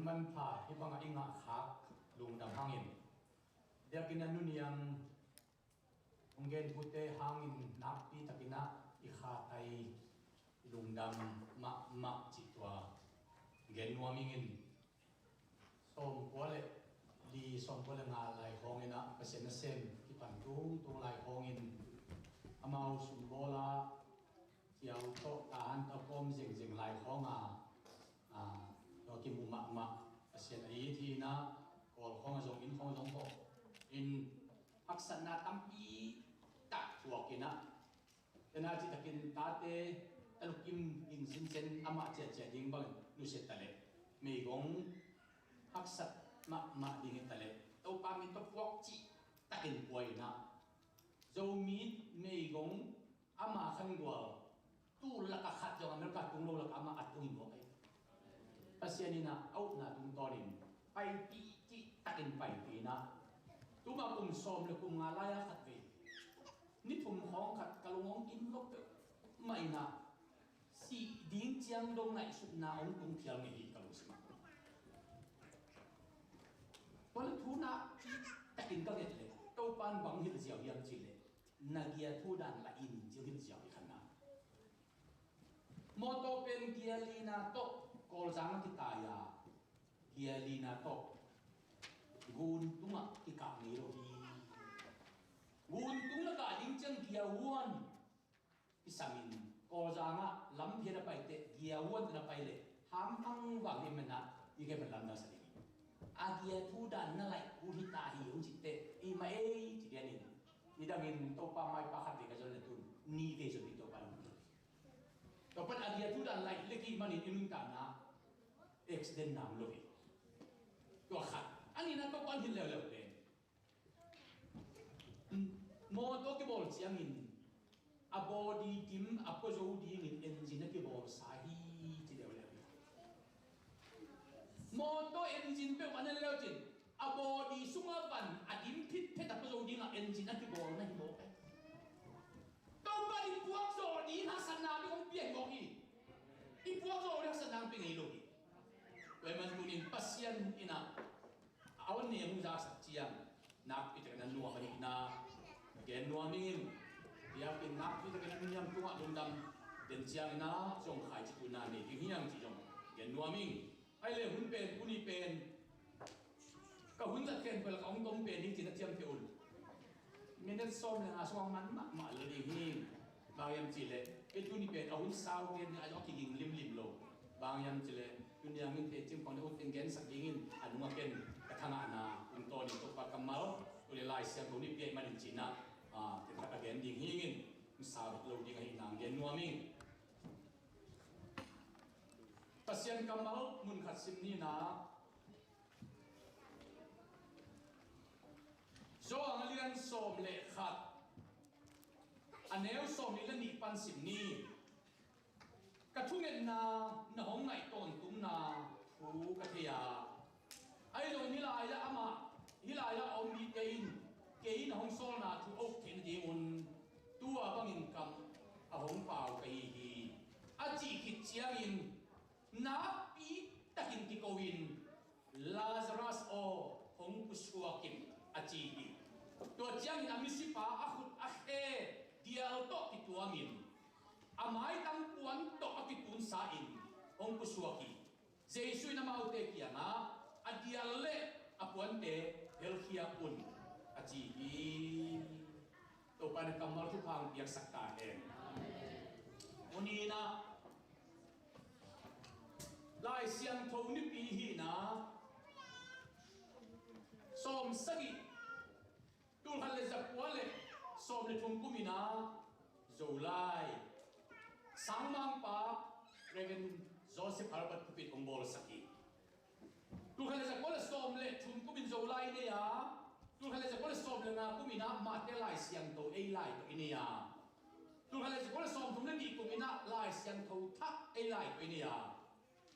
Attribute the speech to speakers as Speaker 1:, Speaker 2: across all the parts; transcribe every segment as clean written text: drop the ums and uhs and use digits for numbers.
Speaker 1: man pha hi banga inga khak lung dam hangin dekin anuniam ungen pute hangin napi takina ikha tai lung dam ma chitwa gen nuamingin som kwale li som kwale nga lai hongina pasena sem ki pantung tung lai hongin amau sumbola chiao to tan ta kom jing lai honga do ki mu ma pasena yi thi na kol khong jong in khong jong ko in aksana tampi tak thuakina tena chi takin tate talukim in sin ama che ding bang nu se tale me gong aksat ma ding tale to pa mi to pok chi takin poi na zo mi me gong ama khan gwa tu la ka khat jong amerika tung lo la ama atung mo kai pasianina out na tung torin pai pi chi takin pai pi na tu ma kum som le kum nga la ya khat ve ni thum khong khat kalungong kim lok pe mai na si ding chiang dong nai su na ong tung thial nge hi kalu sima pol thu na takin ka get le to pan bang hil jiao yam chi le na gia thu dan la in chi hil jiao hi khana moto pen gia lina to kol jang ki ta ya gia lina to gun tunga ki ka ni ro hi gun tung la ka ding chang gia wan isamin ko janga lam phira pai te gia wan na pai le ham ang wang ni mena ige ban lam na sa ni a gia thu dan na lai u hi ta hi u chi te i ma e chi dia ni ni dangin to pa mai pa khat ka jol le tun ni ve so ni to pa to pan a gia thu dan lai le ki mani inun ta na accident nam lo hi to khat ani na to pan hin le le le mo to ki bol chiang in a body tim a ko zo di in engine ki bol sahi chi le le mo to engine pe wan le chin a body sunga ban a dim phit phet a ko zo di nga engine ki bol na hi mo pe to ba di puak zo di na sana bi ong pien go hi i puak zo le sana pe ngai lo hi we man kunin pasien ina awan ne mu za sa chiang nak ite kan nuwa mari na gen nuwa mingin dia pin nak ite kan nyam tunga lundam den chiang na jong khai chi tu na ne hi hiang chi jong gen nuwa ming ai le hun pen uni pen ka hun za ken pel ka ong tom pen ni chi na chiam theul minen som le aswang man ma le di hi ba yam chi le e tu ni pen a hun sao ken ni a jo ki ging lim lo bang yam chile dunia min te chim pon ho tingen sak dingin anuma ken kathana na unto ni to pa kamal ule lai siam ko ni pe man china te ka gen ding hingin sa lo ding hi nang gen nuaming pasien kamal mun khat sim ni na zo angalian som le khat aneu som ni la ni pan sim ni ka thungen na hong ngai ton tum na thu ka thia ai lo ni la ya ama hi la ya om ni kein hong sol na thu ok ken di un tua bangin kam a hong pau kai hi a chi khit chiang in na pi takin ki kowin lazarus o hong pusua kim a chi hi to chiang in amisipa a khut a he dial to ki tuamin amai tam puan to akitun sa in ong pusuaki jesu na maute kia na adiale apuan te helhia un achi hi to pan kamal thu phang piak sakta em unina lai siam tho ni pi hi na som sagi tul hal zakwale som le thum kumina zolai Sangmang pa Reverend Joseph Albert Kupit Ombol Saki. Tu khala sa kola som le thum kumin zo lai ne ya. Tu khala sa kola som le na kumina ma te lai siang to ei lai to ine ya. Tu khala sa kola som thum le ni kumina lai siang to tha ei lai to ine ya.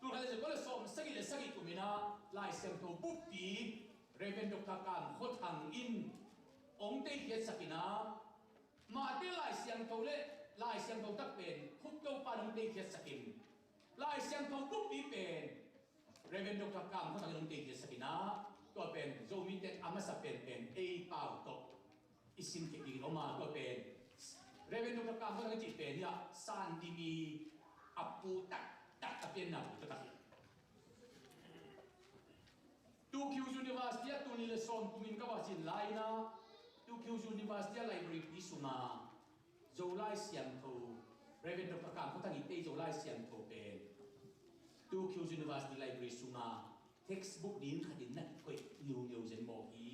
Speaker 1: Tu khala sa kola som sagi le sagi kumina lai siang to bukti Reverend Dr. Kan Khothang in ong te hiet sakina ma te lai siang to le lai siang thau tak pen khúc câu pa nong te khiat sakin lai siang thau buk pi pen Reverend Dr. Kam เขาต้องตีที่สกินะตัวเป็นโจมิเตอามาสเป็นเอเปาตกอิสิมเทกิโอมาตัวเป็น Reverend Dr. Kam เขาต้องจีเป็นเนี่ยสันติมีอัปปูตักเป็นนะปุตตะตูคิวยูนิเวอร์ซิตี้ตูนิเลสอนตุมินกาวาจินไลนะตูคิวยูนิเวอร์ซิตี้ไลบรารีที่สุมาโจไลเซียนโต Reverend Dr. Kam เขาต้องจีเป็นโจไลเซียนโตเป็นตูคิวยูนิเวอร์ซิตี้ไลบรารีสุมา textbook นี้ขัดนักคุยนิวเจนโมฮี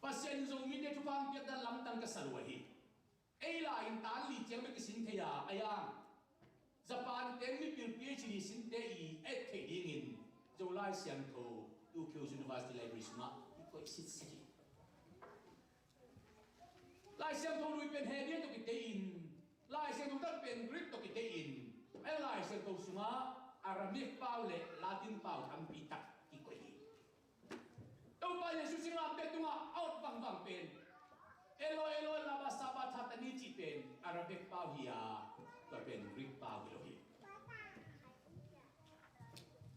Speaker 1: ปัสยันโจมินเดทุพังเปียดันลำตังกัสรวฮีไอ้ลายตาลีเจียงไม่กิสินเทียอายังญี่ปุ่นเต็มมีพิลพีเอชดีสินเทียเอ็ดเทดิ้งินโจไลเซียนโตตูคิวยูนิเวอร์ซิตี้ไลบรารีสุมาที่คุยสิทธิ์สิไลเซียนโตลุยเป็นเฮเดียนตุกิเตอินไลเซียนโตตั้งเป็นกรีกตุกิเตอินไอ้ไลเซียนโตสุมาอารามิกเปล่าเลยลาตินเปล่าทำปีตักอีกคนนี้ตัวไปยังสุสิงาเป็นตัวเอาฟังเป็นเอโลลาบาซาบาทัตนีจีเป็นอารามิกเปล่าเฮียตัวเป็นกรีกเปล่ากิโลฮี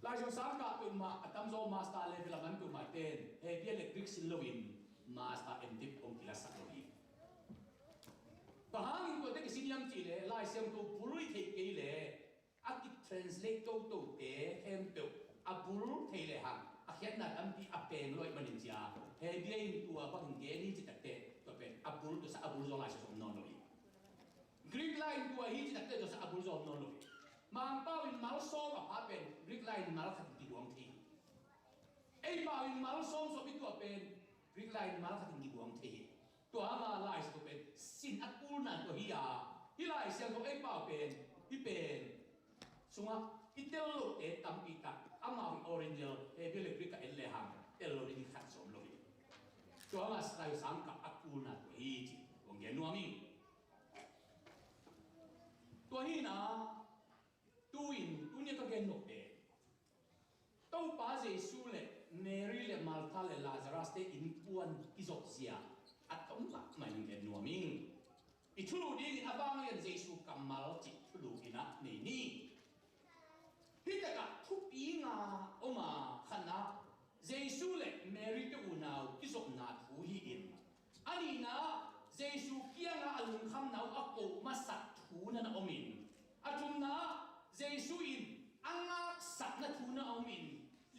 Speaker 1: ลายชนสามกับตัวมาอัตมโซมาสตาเลเวลมันตัวมาเต้นเฮเดียเล็กกรีกซิลโลวินมาสตาเอ็มดิปองกิลาสักโลฮีปะฮังอินตัวเด็กสินยังจีเลยลายเซียมตัวบุรุษเทกเล่อากิ translate ตัวเตะเห็นตัวอับุรุษเทเลหังอาเขียนนั่นอันที่อัปเป็นลอยมันนี่จ้าเฮเบียนตัวบางเกนี่จิตเตะตัวเป็นอับุรุษตัวสักอับุรุษลายสมนอนเลยกรีกไลน์ตัวฮีจิตเตะตัวสักอับุรุษสมนอนเลยมังเป้าอินมาลซอมกับพาเป็นกรีกไลน์มาลขัดติดดวงทีไอ้เป้าอินมาลซอมสบิตัวเป็นกรีกไลน์มาลขัดติดดวงทีตัวมาลายตัวเป็นสินอักุลนั่นตัวฮียาฮีลายเสียงตัวไอ้เป้าเป็นฮีเป็นsunga itelo te tampita ama original e bele krika elle ham telo ni khat som lo hi to ama sai sang ka akuna to hi chi onge no ami to hi na tu ni ka gen no te to pa jesu le mary le martha le lazarus te in puan izok sia at tom la mai gen no ami i thulu di abang yen jesu kamal chi thulu ina ni Hita thu pi nga oma khana Jesu le Mary te unau kisok na thu hi in ani na Jesu kia nga alung kham nau ako masak thu na omin atum na Jesu in anga sak na thu na omin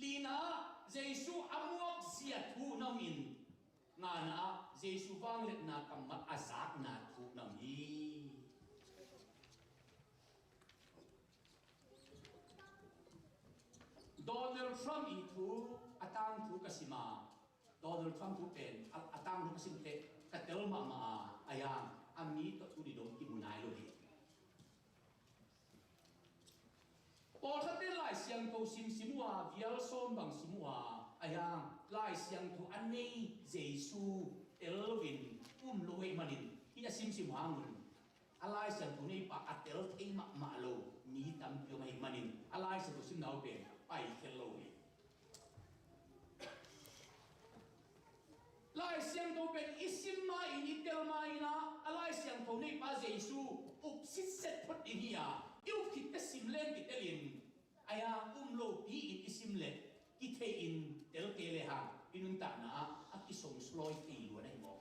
Speaker 1: lina Jesu amuak sia thu na omin nga na Jesu wang let na kamat azak na thu na mi Donald Trump itu atang tu kasima Donald Trump tu pen atang tu kasim te katel mama ayang ami to tu di dom ki munai lo hi Por thate lai siang to simua vial som bang simua ayang lai siang tu anei Jesu elwin loi manin hi simua ngun alai siang tu nei pa atel thei ma lo ni tam pyo mai manin alai siang tu sim nau pen ai hello lai siang to ben isim ma in itel ma ina alai siang to nei pa Jesu up sit set phot ihia eu khit te sim len ki telin aya lo pi in isim le ki the in tel ke le ha inun ta na akisom sloi ti lo dai mo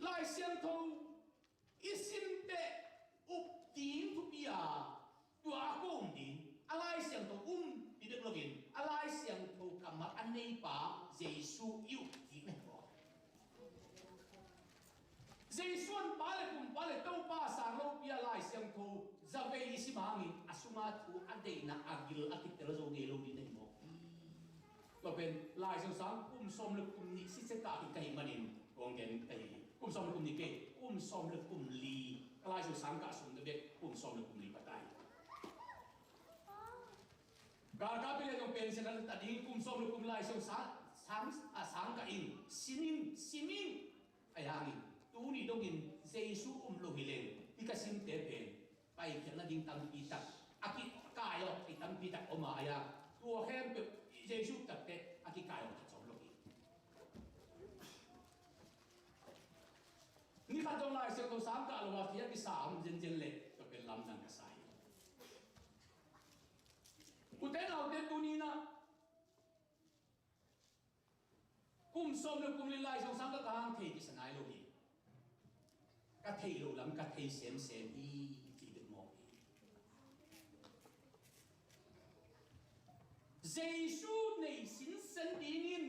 Speaker 1: lai siang to isim te up tin tu pia tu aku din alai siang to di de login alai siang to kamat anei pa Jesu yu ti me ko Jesu pa le to pa sa lo pia lai siang to zave isimangi asuma tu ade na agil akitel zo ge lo di nei mo to ben lai siang sang som le ni si se ka ki kai manin ong gen kai som le ni ke som le li lai siang sang ka sum de be som le li patai Gaga pila yung pension na tading som le lai siang sang ka in sining ayangin tuni dongin Jesu lo hilen ikasim tepen pai kena ding tam pitak aki kayo itam pitak oma aya tuo hem pe Jesu tatte aki kayo chom lo ni ka dong lai se ko sam ka alwa thia ki sam jen le to pe lam nang ka sai uten au te tunina kum som le kum li lai song sang ka hang thei ki sanai lo hi ka thei lo lam ka thei sem hi ti de mo Giêsu nei sin sen dingin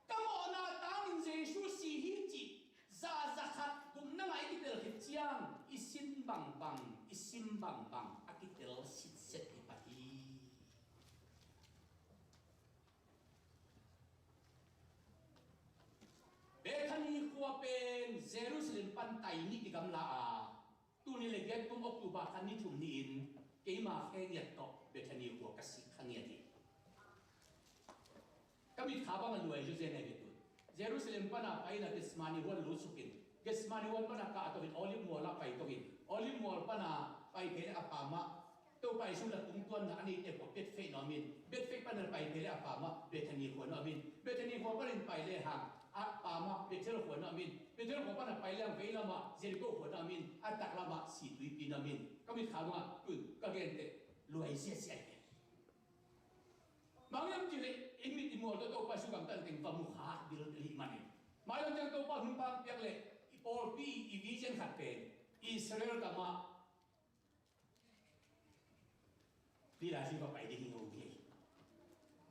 Speaker 1: kamo na tangin Giêsu si hi chi za khat kum na ngai ki tel hit chiang isin bang bang isim bang bang akitel sit set hi pa hi Bethany khua pen Jerusalem pan tai ni ki gam la a tu ni le get tum October khan ni thum ni in ke ma khe yat to Bethany khua ka si khang ya ti kami khaba ma luai ju je ne ge tu Jerusalem pan a pai na Gethsemane wal lu sukin Gethsemane wal pan a ka to in olive mall la pai to in olive mall pan a pai pe a pa ma to pai su la tung tuan na ani te ko bet fe no min bet fe pan a pai pe a pa ma Bethany khua no min Bethany khua pan pai le hang pa ma Bethel khua no min Bethel khua pan a pai lang ve la ma Jericho khua no min a tak la ma si tui pi no min kami khaba kun ka gen te luai sia sia Mangyam jile imit imol to pa su kam tan ting pa mukha bil li mani mayam jang to pa hum pa piak le ipol pi I vision khat pe Israel kama di la si pa pai di hingo ge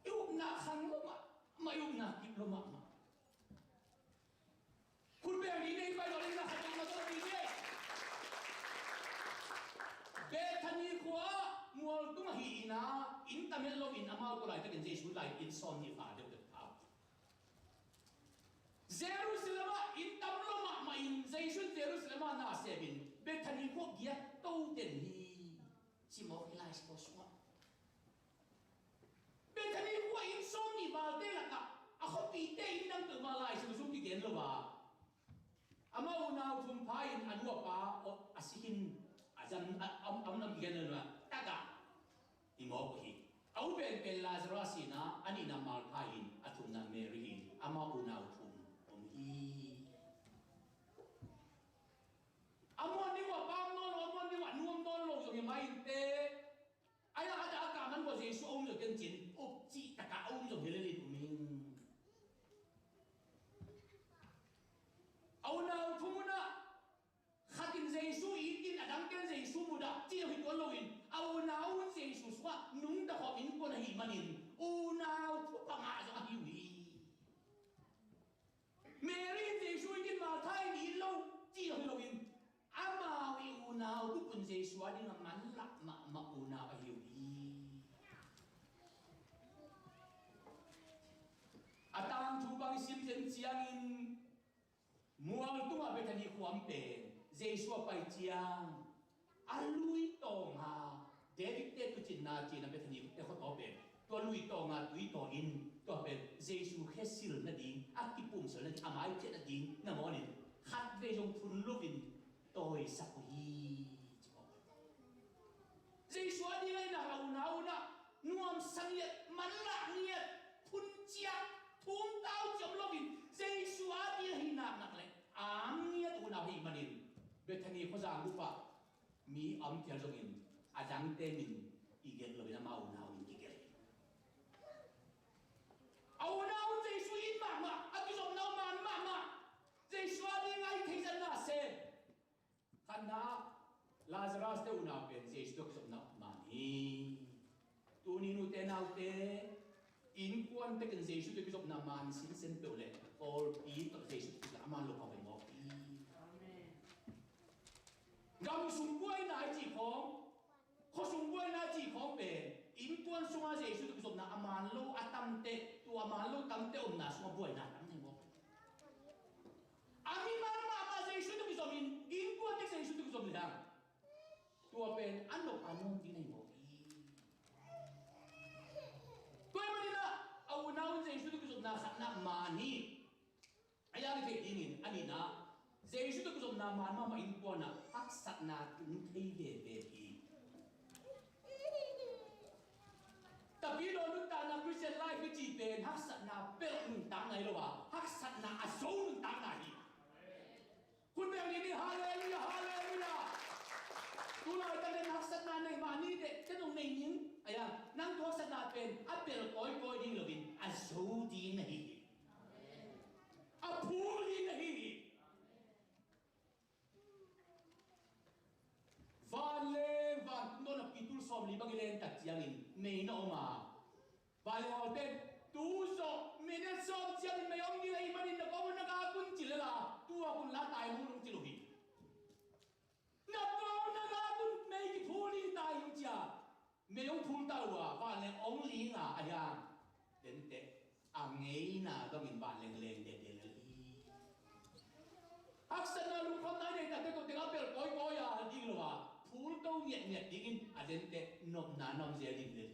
Speaker 1: yu na khang lo ma yu na kip lo ma kun be ni nei pai lo le na khat ma to di ge Bethany khua mual tung hi na in tamel lo in amal ko lai ta gen Jesu lai in son ni fa de de thao Jerusalem in tam lo ma in Jesu Jerusalem na se bin Bethany khua gia to den hi chi mo lai ko swa Bethany khua in son ni ba de la ka a kho pi te in dang tu ma lai su ki gen lo ba amau nau thum phai in anua pa o asihin azam nam gen na taga imo ko hi au ben pen Lazarus na ani na mal phain athum na Mary ama unau thum hi amon ni wa bam no amon ni wa nuam don lo so mai te ai ada ka man ko Jesu ông được chân chiến ốc chi ta cả ông rồi lên lên của mình ông nào thu na khatin Jesu itin adang ken Jesu muda chi hi ko loin au nào Jesu swa nung ta ho in ko na hi manin u nào thu pa nga zo hi wi Mary Jesu itin ma thai ni lo chi hi loin ama wi u nào tu kun Jesu adi na man la ma u nào hi wi atang thu bang sim jen chiang in mual tu ma Bethany khuam pe Jesu pai chiang alui tong ha David te tu chin na Bethany te kho to pe to lui tong ha tui to in to pe Jesu khesil na ding akipum sel na amai che na ding na mo ni khat ve jong phun lovin toi sakui Jesu adi lai na au na nuam sang yet man la niat phun chia thum tao chom lovin Jesu adi hi nak le am niat u na hi manin Bethany kho jang lupa mi am tia jongin adang te min igen lo na mau na in kigel au na Jesu in ma akizom na ma Jesu adi ngai theisan na se khana Lazarus te una pen Jesu tok som na mani tu ni nu te nau te in quan te kan Jesu te som na man sin sen pe le or pi to Jesu te aman lo pa mo pi amen ngam sum buai na ji khong kho sum buai na ji khong pe in quan sunga Jesu te som na aman lo atam te tu aman lo tam te om na sunga buai na tam ne mo ami ma Jesu te som in quan te Jesu te som le tua pen anok anon di nei mo koi manila au naun Jesu tu kusop na khatna mani aya ni ke ingin ani na Jesu tu kusop na man ma in po na aksat na tun thei ve hi tapi lo nu ta na Christian life ki chi pen aksat na pel nun ta ngai lo wa aksat na aso nun ta ngai kun be som li bang len tak chiang in nei no ma ba le ho ten tu so minute som chiang in mayong ni lai manin na ko na ka kun chilala tu a kun la tai mu lung chilu hi na ko na ka kun nei ki phuli tai yung chia mayong phul ta wa ba le ong li nga aya den te angei na dong in ba leng leng de de le aksana lu khom nai nei ta te ko te apel koi koi ya ding lo wa phul to nhiet nhiet ding in a den te nom na nom je ding le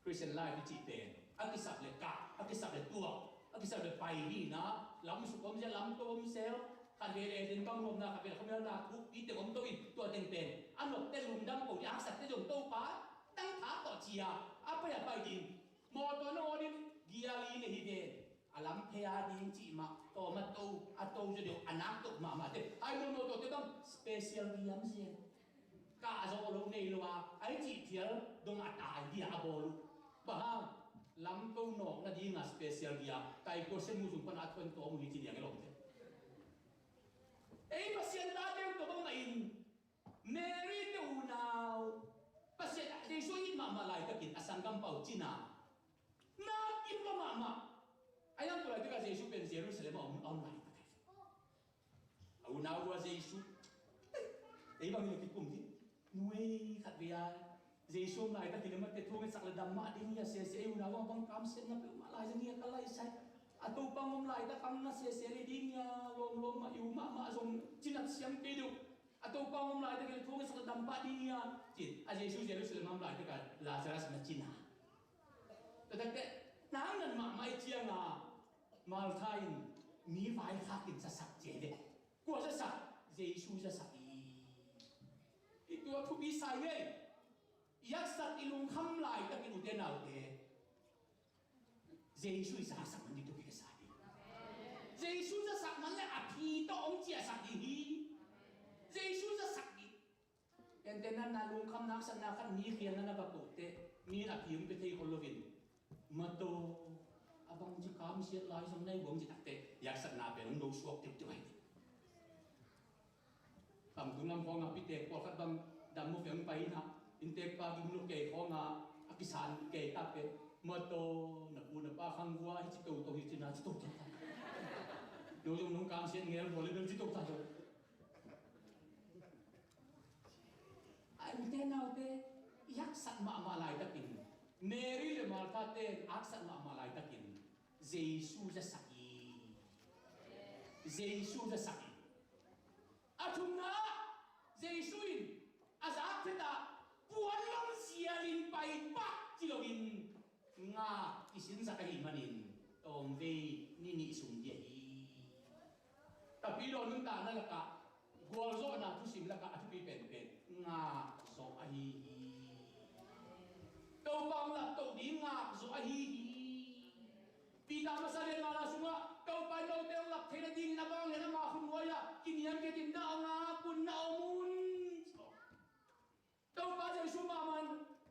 Speaker 1: Christian life chi pen akisap le ka akisap le tua akisap le pai hi na lam su kom je lam to om sel khan le le den bang nom na ka be khom na thu pi te om to in tua teng pen an nok te lum dam ko ya sat te jong to pa tang tha to chia apa ya pai din mo to no din gia li ne hi de alam phea din chi ma to ma to a to je de anak to ma te ai no to te dam special diam je ka zo lo nei lo wa ai chi thial dong a tai dia a bolu ba lam to no na di nga special dia tai ko se mu sum pan at kon to mu hi chi dia ngelong te ei pasien ta de to bang in Mary te unau pasien de so in ma lai ta kin asangam pau china na kin ba ma ayang ko lai ta Jesu pen Jerusalem on lai ta au nau wa Jesu ei bang ni ki kum ti nuôi khát bia Giêsu này ta tìm được thu cái sạc là đầm mã đi nhà xe xe u nào băng cam xe na biểu mã lại ra nghe cái lại sai à tu băng ông lại ta cam na xe xe đi nhà lom lom mà yêu mã dùng chỉ là xem cái điều à tu băng ông lại ta cái thu cái sạc là đầm mã đi nhà chỉ à Giêsu Jerusalem ông lại ta cái Lazarus mà chỉ na ta cái nắng lần mãi chiang à mal thay mi vai khác kinh sa sạc chế đấy qua sa sạc Giêsu sa sạc itu aku bisa ye yak sat ilung kham lai ta kinu de nau de Jesu sa sak man itu ke sa di Jesu sa sak man le api to ong chia sak di hi Jesu sa sak di en tenan na lung kham nak san na khan mi khian na ba ko te mi api um pe thei holovin mato abang ji kam siat lai som nei bong ji tak te yak sat na pe no suok te tu ai tầm tung lâm phong ngọc bít qua phát băng đầm một phiếu bay na in tê pa kim lục kề phong ngà akisan kề tap kề mơ tô nạp u nạp pa khang vua hít tàu tàu hít na hít tàu ta đối dùng nông cam xiên nghe rồi lên hít tàu ta rồi ai tê nào tê yak sat ma lại ta kin Mary le mal ta tê ak sat ma lại ta kin Giêsu ra saki Giêsu ra saki Athuna Jesuin azak theta puan long sialin pai pa chilowin nga isin sa kahimanin tom ve nini sum dia hi tapi do nun ta na laka gol zo na tu sim laka atu pi pen pen nga zo a hi to bang la to di nga zo a hi Pita masale ngala sunga kau pai lo teu lak thena ding na bang le na ma khun noya kinian ke tin da nga kun na omun kau pa je suma man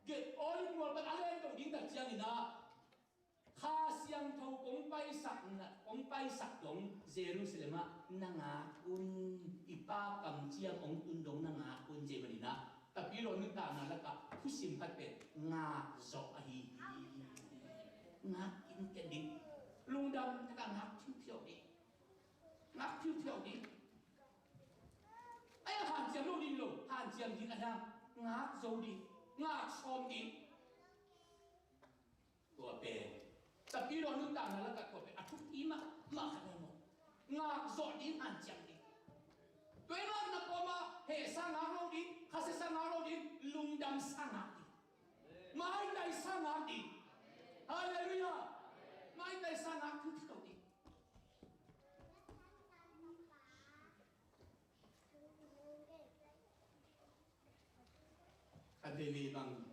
Speaker 1: get all in all but alen to ding da chiang ina kha siang tho kong pai sak dong Jerusalem na nga kun ipa kam chiang ong tun dong na nga kun je barina tapi lo nu ta na la ka khusim pat pe nga zo a hi ngạc in cái đỉnh lung đâm cái cả ngạc phiêu đi ai hàn chiang lô đi lô hàn chiang đi cả ngạc dâu đi ngạc xôm đi tua bè tập đi rồi nước ta là cả tua bè à chút ý mà khả năng một ngạc dọn đi hàn chiang đi tuế nó có mà hệ sang ngạc lô đi khá sẽ sang ngạc lô đi lung đâm sang ngạc đi mai đây sang ngạc đi Hallelujah. Mai tay sang ngạc thứ cầu đi. Kadeli bang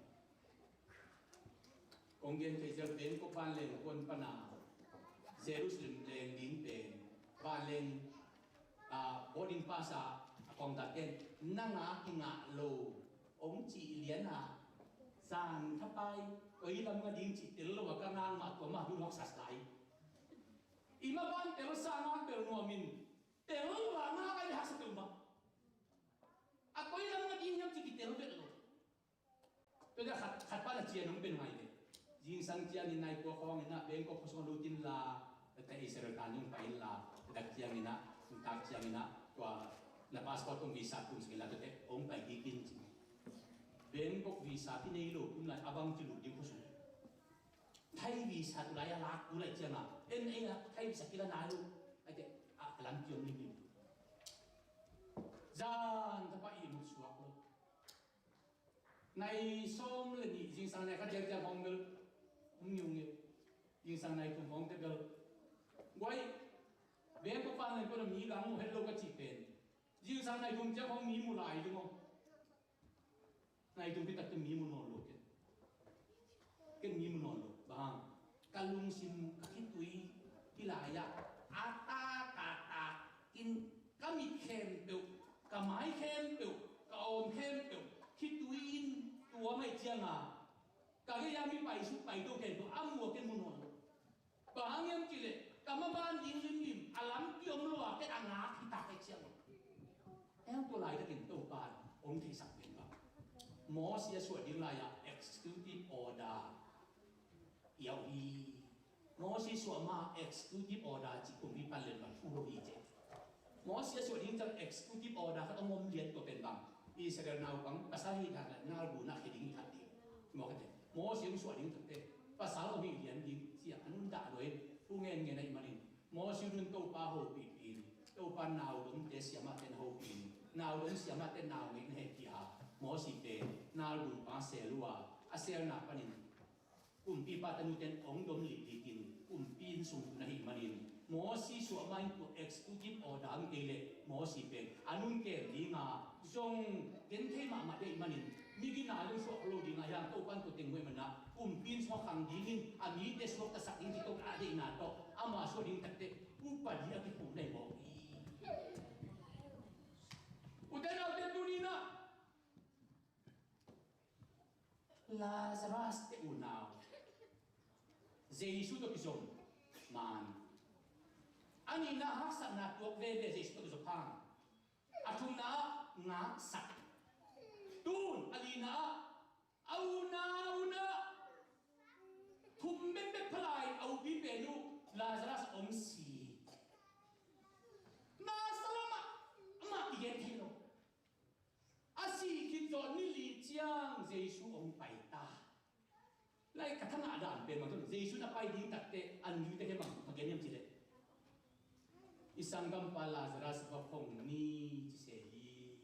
Speaker 1: Kongen kay Jerben ko panlen kon pana Jerusalem len din pen panlen boarding pass akong daten nanga kinga lo ong chi lian san thapai oi lam nga ding chi tel lo ka ngang ma to ma du lok sas lai ima ban tel sa nga tel no min tel wa nga ka ha sa tel ma a koi lam nga ding nyam chi tel vet lo tôi đã khát ba là chia nông bên ngoài đấy riêng sang chia như này của con như na bên có số lưu tin là tại Israel ta nhung phải là đặc chia như na đặc chia như na qua là passport cùng visa cùng sự là tôi ông phải ghi kinh bên có visa thì này luôn cũng là abang chỉ luôn đi có số thay visa tôi lại là tôi lại chia mà em ấy là thay visa kia là nào luôn cái thế làm chuyện như vậy gian ta phải im suốt luôn này xong là gì riêng sang này các gia đình phong ngữ không nhiều nghiệp riêng sang này cũng phong thế cơ quay bé có fan này có làm gì gắng hết lâu cái chỉ tiền riêng sang này cũng chắc không mí một lại đúng không này cũng biết đặt cái mí một nón luôn cái mí một nón luôn bang kalung sim kakit tui hilaya ata kata in kami khem biểu kamai khem biểu kaom khem biểu khi tui in tua mai chiang cả cái yami bảy số bảy đâu khen của âm mùa cái môn hồn và anh em chỉ lệ cảm ơn ban dính lim lim alam kiom lo cái anh ngã khi ta cái chiang em tôi lại cái tiền đâu ban ông thì sắp đến vào mỏ xia suy đi lại executive order yêu hi mỏ xia suy mà executive order chỉ cùng đi ban lên vào thu hi chứ mỏ xia suy đi trong executive order các ông mồm liền của bên bằng Israel nào bằng pasal hi thằng nào bu nak heading thằng đi mỏ cái mỏ xia suy đi thực tế pasal ông hi liền đi xia anh đã rồi phu nghe nghe này mà đi mỏ xia luôn câu pa hồ bị bị câu pa nào đúng để xia mà tên hồ bị nào đúng xia mà tên nào nghe nghe kia mỏ xia tên nào đúng pa xe lua asel na panin kumpi patanuten ong dom lipitin kumpin sung nahi manin mo si su main ku executive order ang ele mo si pen anun ke linga song den the ma de manin migi na lu so lo dinga yang to pan to tengwe mana kumpin so khang dingin ami te so ta sak in to ka de na to ama so ding takte upadi ati ku nei mo udana de dunina Lazarus te unao Jesus to kisong man ani na haksa na tuok veve Jesus to kisopang atung na nga sak tun alina auna thumbe be phalai au bi pelu Lazarus om si na salama ama yen thelo asi kitzo ni li chiang Jesus om pai ta lại cả thằng nào đàn bên mà tôi Giêsu đã bay đi đặt tệ ăn như thế cái bằng cái niệm gì đấy isang gam pa Lazarus và phong ni chỉ sẽ đi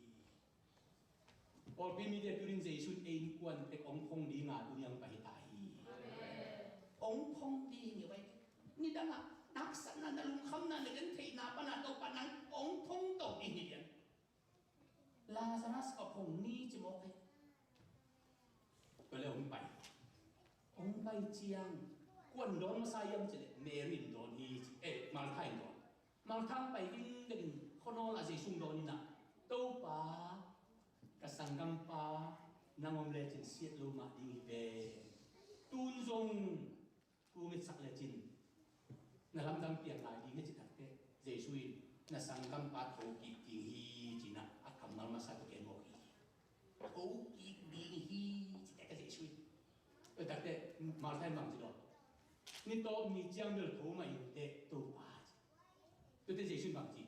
Speaker 1: or bên mi để turin Giêsu ein quan tệ ông phong đi ngã tu yang bay tai ông phong đi như vậy ni đang à nát sẵn là lùng khăm là đến thị na pa na đâu pa nắng ông phong tàu đi như vậy Lazarus và phong ni chỉ một cái cái là ông bay ông bay chiang quân đón mà sai âm chỉ Mary đón hi Martha đón Martha bay in đến khono là gì xung đón nè đâu pa cả sang gam pa nang om le chin siết lu ma đi về tun zong ku mit sak le chin na lam dam piang lại đi nghe chỉ thật thế Giêsu na sang gam pa thâu kịp tiếng hi chỉ na akam mal ma sa to ken mo hi thâu kịp tiếng hi chỉ cái Giêsu đặc biệt mà thay bằng gì đó, ni to ni chiang được thấu mà in để tu ba, tôi thấy gì bằng gì,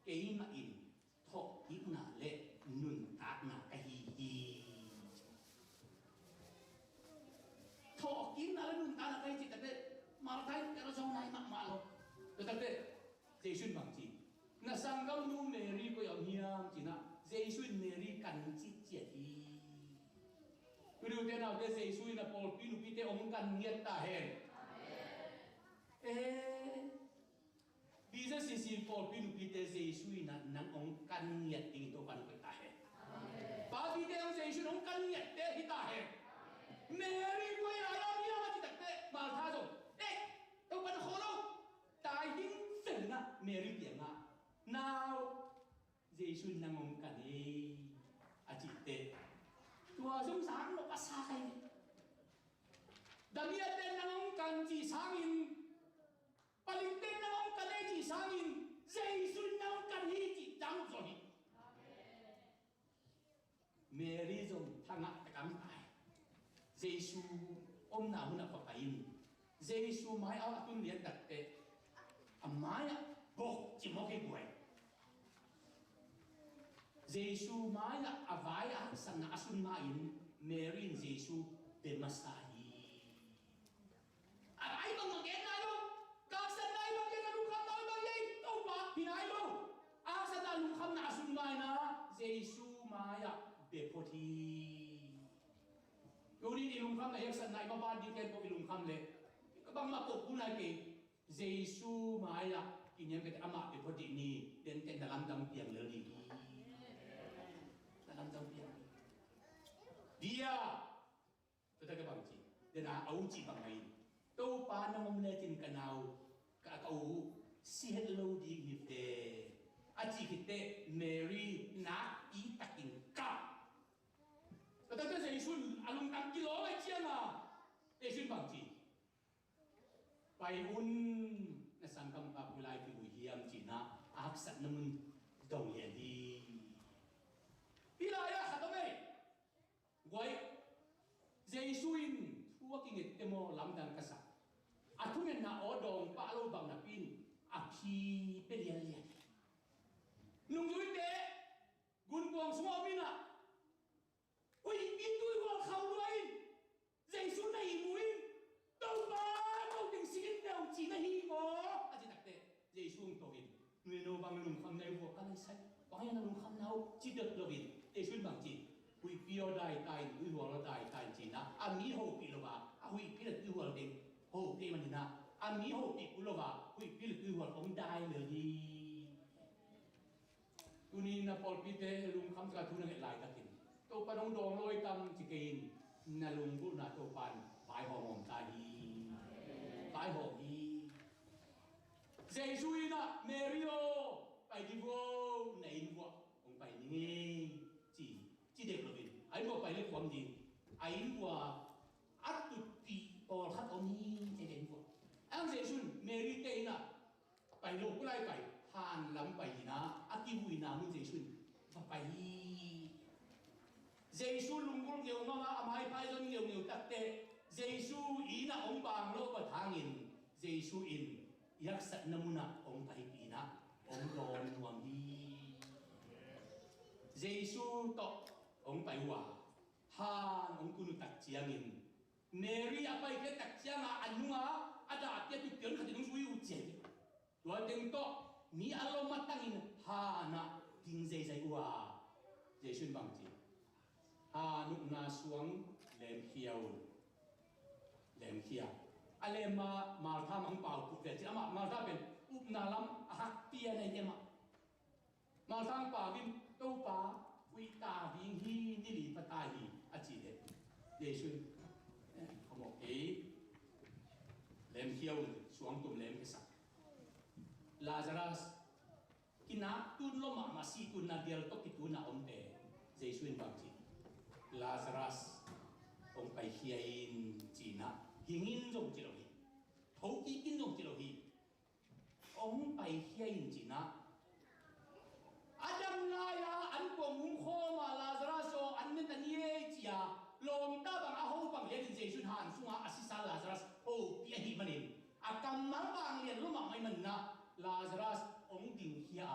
Speaker 1: cái mà in thọ ít na lệ nun tát na cái hi, thọ ít na lệ nun tát na cái gì đặc biệt mà thay cái trong này mà lo, tôi đặc biệt gì bằng gì, na sang gam nu Mary có yếm hiam chỉ na Giêsu Mary cần chỉ chết hi. Cứ điều nào để Giêsu là Paul pinu pite ông cần nghiệt ta hen. Bây giờ xin Paul pinu pite Giêsu là nang ông cần nghiệt tình to pan ta hen. Ba pite ông Giêsu ông cần nghiệt để hi ta hen. Mary quay lại đó đi mà chỉ đặt để mà tha rồi. Tao pan khó đâu. Tai hinh phèn na Mary tiếng à. Nào Giêsu nang ông cần đi chỉ để tua sung sáng nó có sai đặc biệt tên năng ông cần chỉ sáng in paling tên năng ông cần đây chỉ sáng in Giêsu năng ông cần hi chỉ trắng rồi Mary dùng thằng ngã cảm tài Giêsu om na huna papain Giêsu mai ao atun lian dak te amaya bok chỉ một cái buổi Giêsu mai là avaya sang na asun main Mary Giêsu de Masahi ai bằng một cái này đâu các san này bằng cái lùng khăm nói bằng gì đâu mà thì này đâu san na lùng khăm na asun mai na Giêsu mai à de poti Yuri ni lùng khăm này san này mà ban đi cái bộ lùng khăm lệ các bạn mà bộ cũng này cái Giêsu mai à kỷ niệm cái ama de poti ni đến tên dalam dam piang lơ đi dalam dam piang dia betul ke bang ci dia nak au ci bang lain Tâu pa na mong letin kanaw kakau si hello di gifte aji kite Mary na itakin ka Tata sa isun alung tam kilo ay siya na isun bang ci Pai un na sangkam pa pulay ki uyam ci na aksat namun dong yedi Pilaya khatamay Guay Jesuin Tua kingit temo lamdang kasa. Atumen na odong paalo bang napin api pelialia. Nung juite gunpuang suamina. Uy itu wal khawlain. Jesu na imuin. Tau ba tau ding sigin na uci na himo. Aji takte Jesu ng tawin. Nuno bang lung kham na uwa kalay say. Bangaya na lung kham na u chidot lovin. Jesu bang chi. Hui pio dai tai hui huo dai tai chỉ na ami ho pi lo ba a hui pi le tu huo ding ho pi man na ami ho pi ku lo ba hui pi le tu huo ong dai le di tu ni na pol pi te lung kham ka tu na lai ta kin to pa dong dong loi tam chi kin na lung bu na to pan bai ho mom ta hi bai ho hi Giêsu na Mario pai di vo nei vo ong pai ni chỉ đẹp là vì anh vừa phải lấy quảng gì anh vừa ắt tụt tì or khát ông ni thế đến vừa anh sẽ xuân Mary tên à phải lục lại phải hàn lắm phải na ắt đi vui na muốn sẽ xuân và phải Giêsu lùng lùng nhiều mà amai phải dân nhiều nhiều tắc tệ Giêsu ý na ông bang lô và thang in Giêsu in yak sat namuna ông phải bị na ông đòn hoàng đi Giêsu to ông phải hòa han ông kunu tak chiang in Mary apai ke tak chiang a anunga ada atia tu pion khati nung sui uche lo teng to mi alo matang in ha na ting zai zai wa Jesu bang chi ha nuk na suang lem khia alema Martha mang pau pu ve chi ama Martha ben up na lam hak pia nei nema Martha pa bin to pa Ui ta viên hi đi lì phát tai hi à chỉ để Giêsu không một cái lem khiêu xuống tụm lem cái sạch Lazarus cái nắp tuôn lo mà si tuôn na điel to cái tuôn na ông tè Giêsu bằng chỉ Lazarus ông phải khiêng chỉ na hình dung chỉ đâu hi thấu kỹ hình dung chỉ đâu hi ông phải khiêng chỉ na Adam naya an ko mung kho ma Lazarus o an men tanie chia lom ta bang a ho bang le Jesu han sunga asisa Lazarus o pia hi manin akam mar bang le lo ma mai man na Lazarus ong ding hia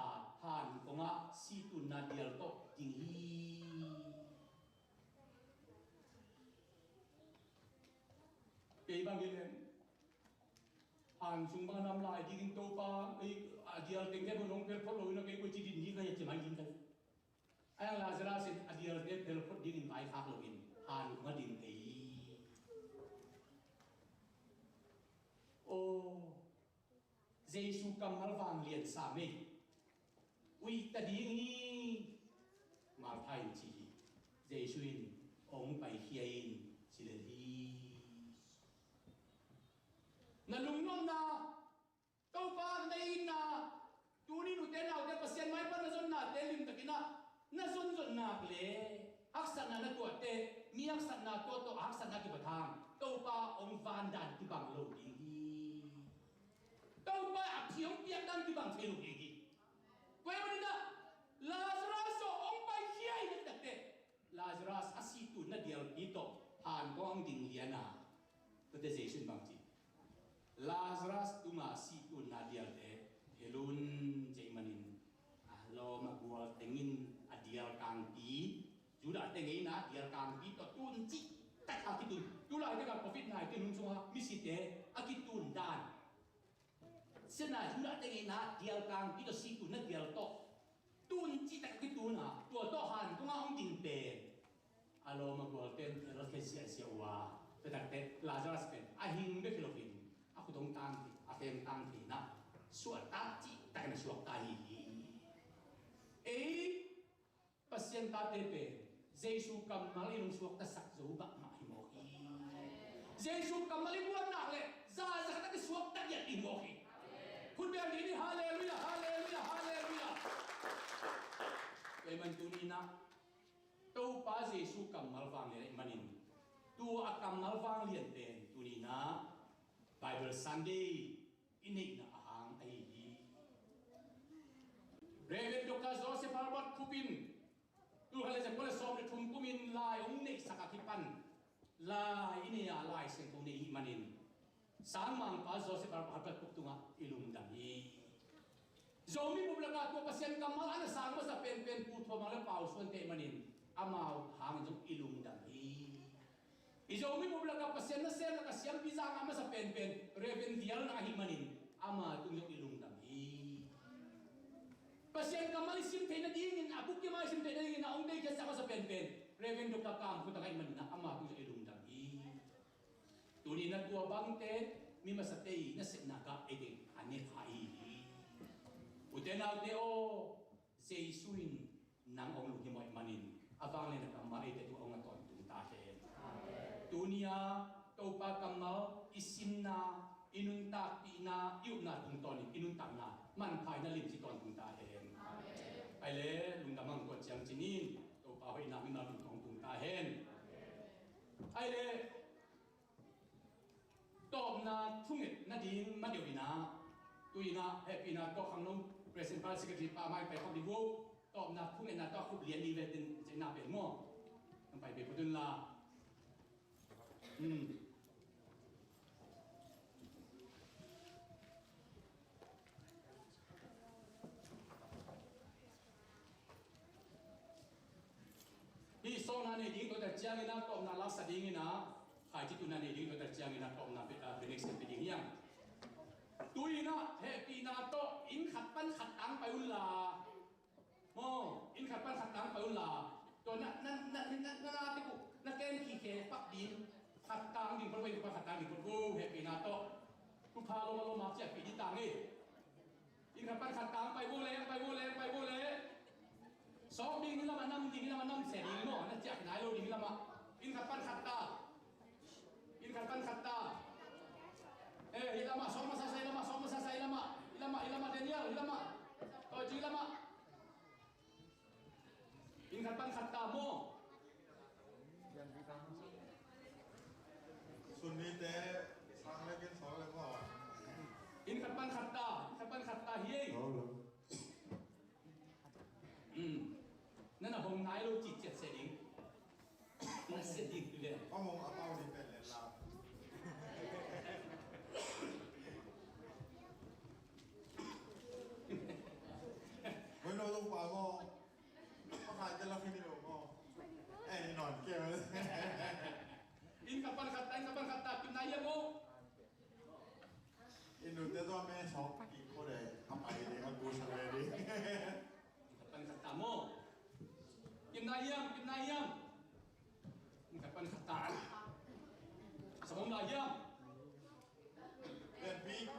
Speaker 1: han ko nga si tu na dial to ding hi ke bang le han sung bang nam lai ding to pa ai adial teng ke bonong per pho lo na ke ko chi din ni ka ya chi mai din ka ai Lazarus adial te per pho din mai khak lo in han ma din ei o Giêsu kam mal wang lian sa me ui ta ding ni ma thai chi Giêsu in ong pai hiain chi le hi na lung non na tau pa nei na tu ni nu te nào te pasien mai pa na zon na te lim takina na zon zon na le aksan na to te mi aksan na to aksan na ki bathang tau pa ong van dan ki bang lo ding hi tau pa aphiong piak dan ki bang thelu ding hi kwe ma na Lazarus ong pai hiai na te Lazarus asitu na dial pi to ha han ko ang ding liana to the station bang chi Lazarus tuma si tu na dial de helun jaimanin lo magwal tengin adial kang pi juda tengin na dial kang pi to tun chi tak akitun tula ite ka covid-19 nun sunga misite akitun dan sena juda tengin na dial kang pi to si tu na dial to tun chi tak akitun na to han tunga ang ding pen alo magwal ten ero sia sia wa petakte Lazarus pen ahing be filofin aku dong tang ti akem tang ti na suat ta chi tak na suat ta hi pasien ta te pe Jesu kam mali nung suat ta sak zo ba ma hi mo hi Jesu kam mali buat nak le za za ta suat ta ya ti mo hi kun be ni haleluya haleluya haleluya kay man tunina tau pa Jesu kamal vang le manin tu akamal vang lian ten tunina Bible Sunday ini na ahang ai Reverend Dr. Joseph Albert Kupin tu hale sa pole som de thum kumin lai ong nek sakakipan lai ini ya lai sen tu ni manin sang mang pa Joseph Albert Kuptunga ilung dami Zomi bublaga tu pasien kamal ana sang mo sa pen pen pu thoma le pau son te manin amau hang jong ilung dami izomi bublaga pasien na sen ka siam biza ama sa pen pen reven dial na himanin ama tung jong ilung dami pasien kamal sim te na dingin abu ke ma sim te na dingin na ong dei ka sa pen pen reven do ka kam ku ta kai manin ama tung jong ilung dami tuni na tua bangte mi masatei na set na ka eding ane khai utena de o Jesuin nang ong lu mo manin avang le na kamai te tu ong aton tu ta he dunia to pa kamal isim na inun ta pi na yu na tung ton inun ta na man phai na lim si ton tung ta he ai le lung damang ko chiang chinin to pa hoi na mi na tung ta he ai le to na thunget na ding ma deu ina tuina happy na to khang nom president secretary pa mai pe khom di wo to na phung na to khu lian ni ve tin je na pe mo nang pai be pudun la hi so na ne ding to ta chiang ina to na la sa ding ina khai ti tu na ne ding to ta chiang ina to na be next step ding yang tuina happy na to in khat pan khat ang pa un la Mo, in kapan katang paula. To na ti ko na ken ki ke pak din katang din perwe ko katang din ko happy na to. Ku phalo malo ma che pi di tang e. In kapan katang pai bo le. So ding ni lama nam se ding mo na che na lo ding lama. In kapan katta. Ilama so sa ilama Daniel ilama. To ji ilama. Ingat pan kata mo.
Speaker 2: Sunite sang lagi soal apa?
Speaker 1: Ingat pan kata hiye. Nana hong nai lo chi chet setting. Na setting tu le.
Speaker 2: Ngomong apa di pelet lah. Bueno, tu pago. Pakai je lah ini loh. Non kira.
Speaker 1: In kapan kata pinaya mo.
Speaker 2: Inu tu tu ame sok ikut deh. Apa ini aku sendiri.
Speaker 1: Kapan kata mo. Pinayam. In kapan kata. Sabong ayam.
Speaker 2: Dan big.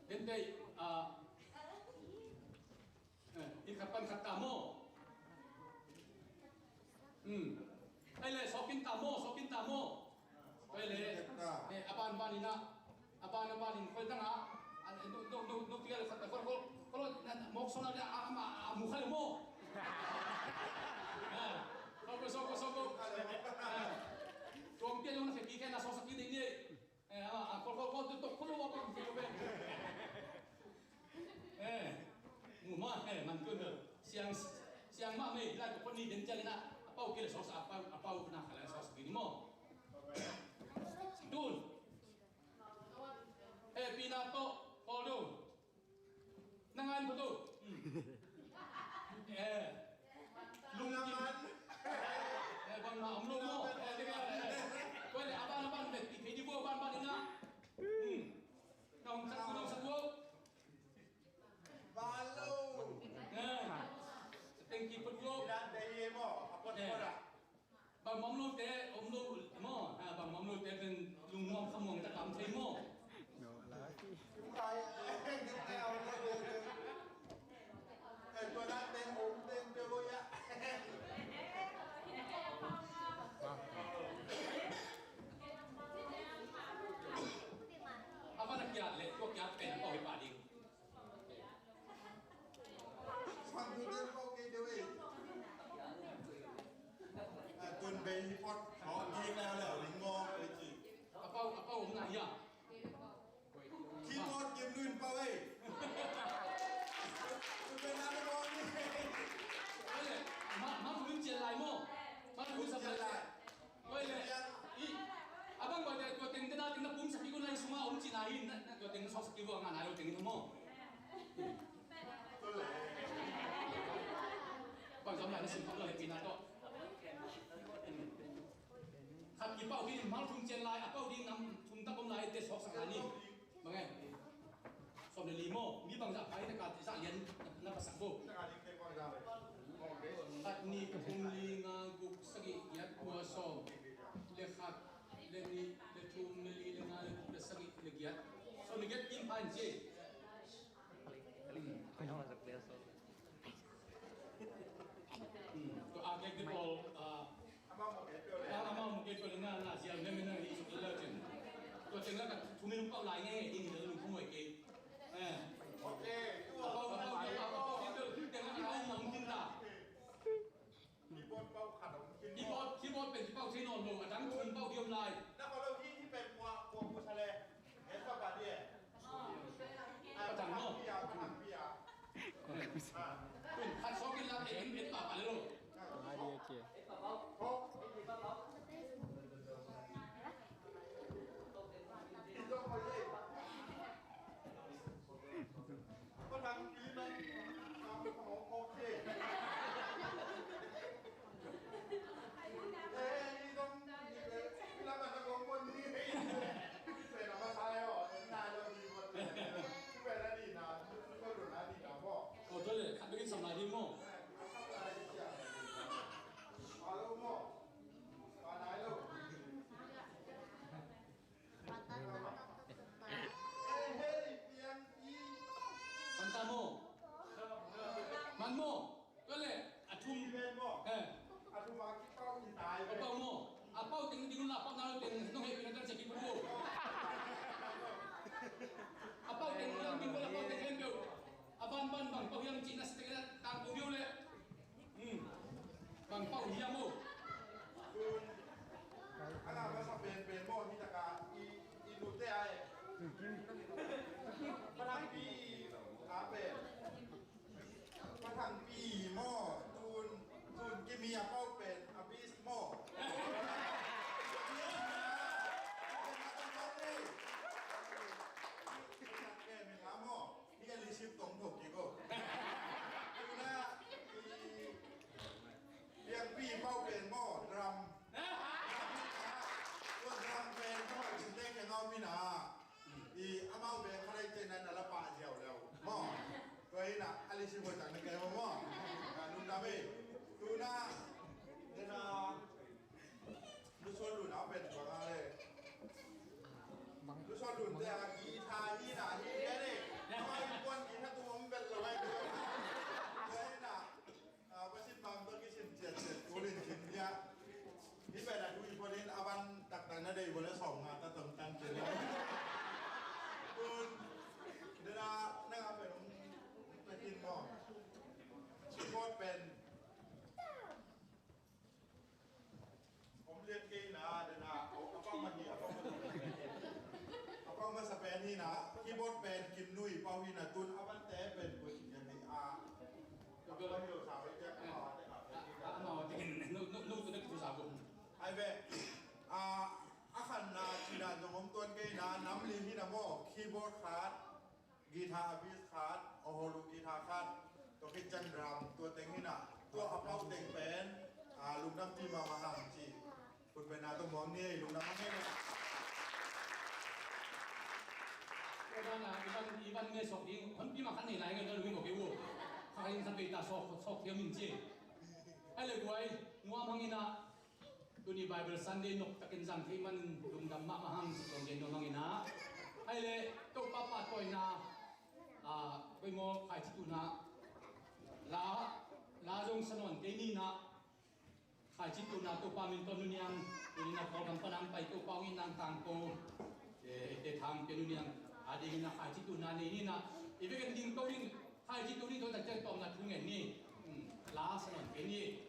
Speaker 1: Dende in kapan kata mo. Ai le sokin tamo. Ai le apan banin ko tanga do tigal kata ko mo sona dia mukhal mo. Soko. Tuang dia yung nakikikan na sosak ini ni. Kalau tutup kalau apa gitu ben. Muma mantun siang yang mak mai lai ko ni den jang na apa ke sos apa na kala sos gini mo dun pinato kodun nangan betul lung
Speaker 2: naman.
Speaker 1: bang ma om mo ko le aban be di bo ban ina nong sa wo
Speaker 2: Balo.
Speaker 1: tengki pedlo
Speaker 2: Dan daya mo, apa ora?
Speaker 1: bang mom lu te om lu mo bang mom lu te ben lung mom khamong ta kam thei mo
Speaker 2: Ay,เอาเลยตัวนั้นเต็มองค์เต็มเดียวอ่ะ
Speaker 1: apa nak kiat le ko kiat pen ko hi pa ding
Speaker 2: ฟังดูเรื่องโอเคเดียวเองจนเบย์พอดเขาอีกแล้วลิงงอไปจี
Speaker 1: apa om ngai ya
Speaker 2: คีย์บอร์ดเกมลื่นเปล่าเอ้ยจะเป็นอะไรบ้างนี่
Speaker 1: Oye, mam lun jen lai mo. Mam lun sa lai. Oye, abang ko ko ting na pum sa ko lai suma om chinahin na ko ting so sa ko nga na lo ting mo.
Speaker 2: ตัวเลย
Speaker 1: Bang som lai na sim ko lai pina to. Khat ki pau din mam thum jen lai a pau din nam thum ta kom lai te sok sa ni. Mangai. Som le limo, mi bang sa pai na ka sa lian na pa sa bo.
Speaker 2: นักการยิงเตะบอลได้เลยโอเค
Speaker 1: At ni kumli nga guk sagi yat kuwa so le khat le ni le tum le li le nga le sagi le gyat so le gyat kim pan je
Speaker 3: Kaya sa player
Speaker 1: to age de bol
Speaker 2: อามาโมเกตเปรี้ยวเลย
Speaker 1: ama mo ke ko nga na sia ne me na i so le chen to teng la ka thumin pau lai nge ding le lu khoi ke
Speaker 2: โอเคตัว
Speaker 1: apa ke teng la ka mong tin ta
Speaker 2: คีย์บอร์ดเป้าขัดของกิน
Speaker 1: keyboard เป็นเป้าใช้นอนลงดังทุนเป้าเดียวลาย
Speaker 2: นักบอลที่เป็นวัวผู้ชาเลเห็นป่ะบาดีประจังพี่ยาประจังพี่ยา
Speaker 1: คัดซอกินละเอ็นปากไปเลยลูก
Speaker 3: Hari okay.
Speaker 2: โอ้ต้องไปเลยก็ทำดีมันทำของโอเคนี่ต้องแล้วมันจะลงบนนี้เป็นอะไรใช่หรอนายเราดีกว่าเป็นอดีตนะก็ดูนะดีนะพ่อ
Speaker 1: โอ้ตัวเลยคัดไปกินสมัยดีมั้ง
Speaker 2: Alo mo. Panalo. Hey, pian i.
Speaker 1: มันตาโมมันโมก็เลยอาทุ่ม
Speaker 2: Di ben mo.
Speaker 1: เออ
Speaker 2: Atu maki pau ni tai.
Speaker 1: เอาเป้าโมเอาเป้าติงติงละเป้านาเราติงต้องให้เป็นการเช็คกินดูเอาเป้าติงยังกินคนละเป้าติงเล่นเดียวเอาบันเป้ายังจีนนะสเต็กตามกูเดียวเลยบังเป้าเฮียโม
Speaker 2: Kun. Ana ba sa ben mo ni taka i lu te ai. Patang pi a pe. Patang pi mo. Tun kimi a pau pen a bis mo. Ni leadership ตรงถูกกี่ก็ดูนะเรียกพี่เป้าเป็นหม้อดรัมตัวดรัมเป็นเขาบอกถึงได้แค่เงาพี่นาอีอามาเป็นเขาได้เจนันนละปะเดียวแล้วหม้อตัวนี้นะอลิชิบจากนักเรียนหม้อนุ่มดำเองดูนะเดี๋ยวนะดูชวนหลุดเอาเป็นตัวอะไรดูชวนหลุดแต่กีทาที่ไหนที่แค่นี้ทำไมกวนกีถ้าตัวมันเป็นอะไรด้วยเลยนะประชิดบางตัวกินเจ็ดตัวเล่นกินเนี่ยที่เป็นอะไรดูอีกคนนี้อาวันตักแต่นั่นเองวันละ2 งานตั้งแต่เจ็ดเลยคุณเดี๋ยวนะนั่งเอาเป็นไปกินหม้อชิโคตเป็นผมเรียนเก่งนะเดี๋ยวนะเอากล้องมาดีเอากล้องมาเอากล้องมาสเปนนี่นะคีย์บอร์ดเป็นกิมนุ้ยเปาวินาตุนอาวันเต้เป็นกุชิยันนี่อาก็ไม่รู้สาวไอ้แจ็คอ๋อ
Speaker 1: lu tu dah kita sabu.
Speaker 2: ไอเบอาขันนาจีนาจงมตัวเกยนาน้ำลีที่นะโมคีย์บอร์ดคาร์ดกีตาร์บีสคาร์ดโอโหลูกีตาร์คาร์ดตัวกิจันดรัมตัวเต็งที่นะตัวอัปเปาเต็งเป็นลุงน้ำปีมาหังจีคุณเป็นนาตัวมองนี่ลุงน้ำนี่
Speaker 1: iban nge sok ding kon pi ma khan nei lai nge lu ngo ke wo kha in san be ta sok thiam min chi ai le guai ngwa mangina tu ni bible sunday nok takin jang thei man lung dam ma hang si tong gen no mangina ai le to pa pa toy na koi ngo khai chi tu na la jong sanon ke ni na khai chi tu na to pa min ton nu niang ni na ko kam panang pai to pa ngin nang tang ko te thang ke nu niang ada yang nak haji tu nani ni nak, ibu kan tinggal ni haji tu ni tu tak jadi tom nak tunggu ni, last non ni,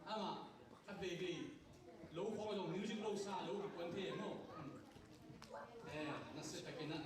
Speaker 1: ama, kat baby, low kau dong music low sa low di puan tiang no, nasi tak kena.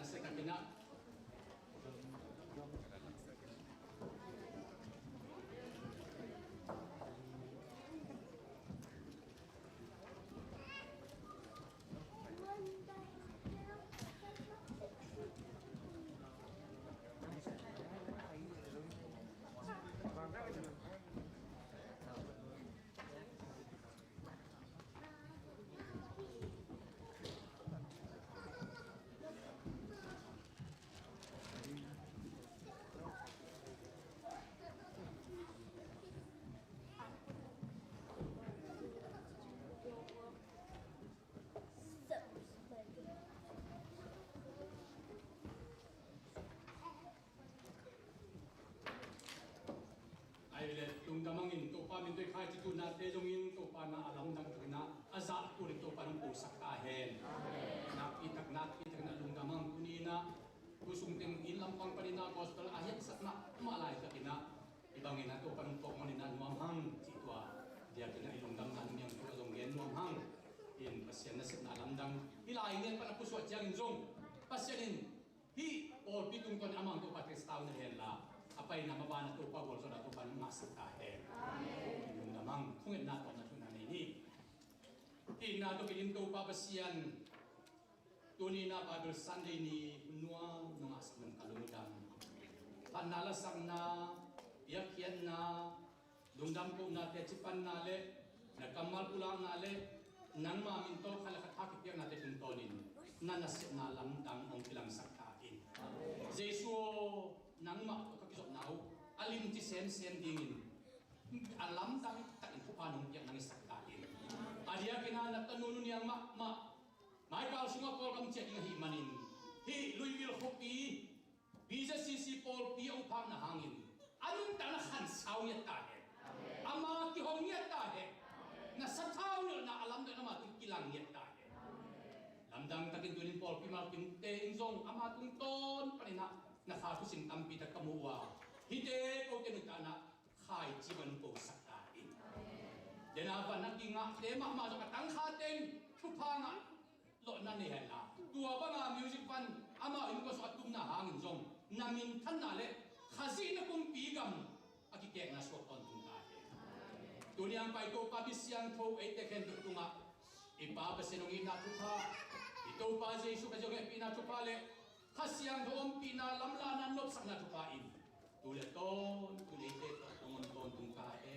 Speaker 1: Tung damangin to pa min toy khai chitu na te jongin to pa na alam dang na azat tu to pa ng pusak kahen nak itak na lung damang kunina kusung ting ilam pang panina gospel ayat sakna malay ka kina ibangin na to pa ng pok manina nuamhang chitwa dia kina ilung dam na yang to jonggen nuamhang in pasyan na sit na alam dang hilay niyan pa na puswat yang jong pasyanin hi or pitung kon amang to pa testaw na hela apa yang nama bana tu pa bolso na tu pa masak kahe. Yung namang kungit na to na tunan ini. Ina to kilim to pa basian tuni na Bible Sunday ni nua ng asam ng kalumudan. Panalasang na, iyakian na, dungdam ko na techipan na le, nagkamal pulang na le, nang maminto kalakatakit yang natin tuntonin na nasip na lamdang ang pilang saktain. Jesu nang ma kakisok nau alim ti sen dingin alam tang tak info panong yang nang saktain adia kinana tanunun yang mai kal sunga pol kam cheki himanin hi Louisville hopi bisa sisi pol pi upang na hangin anun tan han saw niya tahe ama ki hong niya tahe na sataw na alam na ma kilang niya tahe lamdang takin tunin pol pi mal pinte inzong ama tung ton panina nakatusin tampi ta kamuwa hide ko tinutana khai jiban ko saktain denaba naginga tema ma ka tangkhaten thupanga lo na ni hela tua ba nga music fan ama in ko sa atum na hangin jong namin thanale khazina kum pigam akike na so ton tung ta dunyang pai ko pabisiang tho ai te ken tunga ipa basenong ina thupha ito pa jesu ka jong epina thupale khasiang doom pina lamlanan lop sakna tupain tulet ton tulete ton tung kae